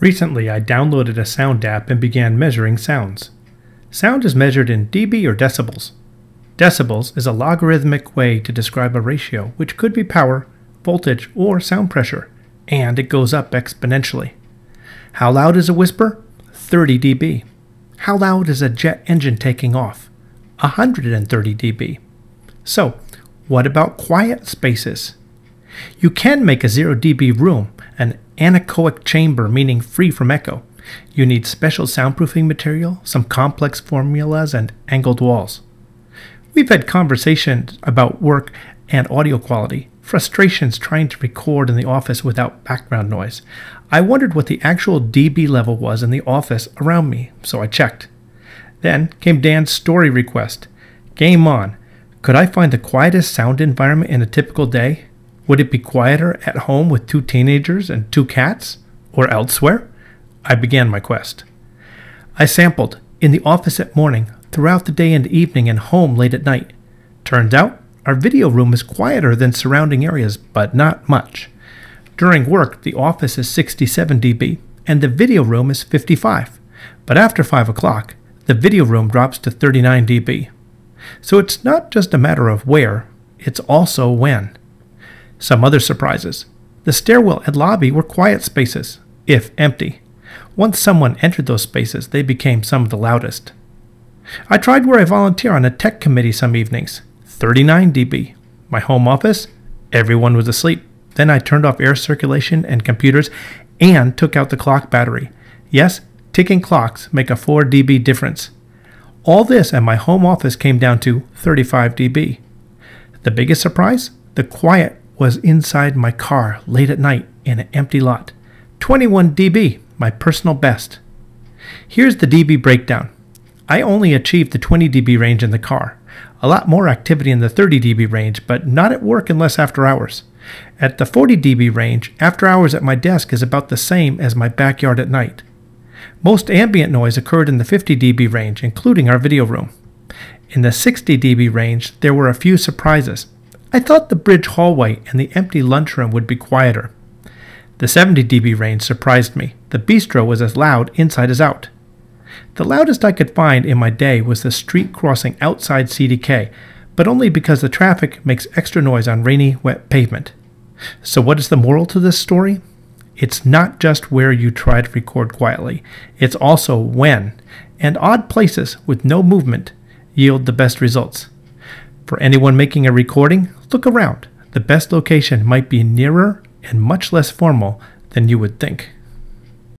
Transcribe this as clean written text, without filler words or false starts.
Recently, I downloaded a sound app and began measuring sounds. Sound is measured in dB or decibels. Decibels is a logarithmic way to describe a ratio, which could be power, voltage, or sound pressure, and it goes up exponentially. How loud is a whisper? 30 dB. How loud is a jet engine taking off? 130 dB. So, what about quiet spaces? You can make a 0 dB room an anechoic chamber, meaning free from echo. You need special soundproofing material, some complex formulas, and angled walls. We've had conversations about work and audio quality, frustrations trying to record in the office without background noise. I wondered what the actual dB level was in the office around me, so I checked. Then came Dan's story request. Game on. Could I find the quietest sound environment in a typical day? Would it be quieter at home with 2 teenagers and 2 cats? Or elsewhere? I began my quest. I sampled in the office at morning, throughout the day and evening, and home late at night. Turns out, our video room is quieter than surrounding areas, but not much. During work, the office is 67 dB, and the video room is 55. But after 5 o'clock, the video room drops to 39 dB. So it's not just a matter of where, it's also when. Some other surprises. The stairwell and lobby were quiet spaces, if empty. Once someone entered those spaces, they became some of the loudest. I tried where I volunteer on a tech committee some evenings. 39 dB. My home office? Everyone was asleep. Then I turned off air circulation and computers and took out the clock battery. Yes, ticking clocks make a 4 dB difference. All this at my home office came down to 35 dB. The biggest surprise? The quiet was inside my car late at night in an empty lot. 21 dB, my personal best. Here's the dB breakdown. I only achieved the 20 dB range in the car. A lot more activity in the 30 dB range, but not at work unless after hours. At the 40 dB range, after hours at my desk is about the same as my backyard at night. Most ambient noise occurred in the 50 dB range, including our video room. In the 60 dB range, there were a few surprises. I thought the bridge hallway and the empty lunchroom would be quieter. The 70 dB range surprised me. The bistro was as loud inside as out. The loudest I could find in my day was the street crossing outside CDK, but only because the traffic makes extra noise on rainy, wet pavement. So what is the moral to this story? It's not just where you try to record quietly, it's also when, and odd places with no movement yield the best results. For anyone making a recording, look around. The best location might be nearer and much less formal than you would think.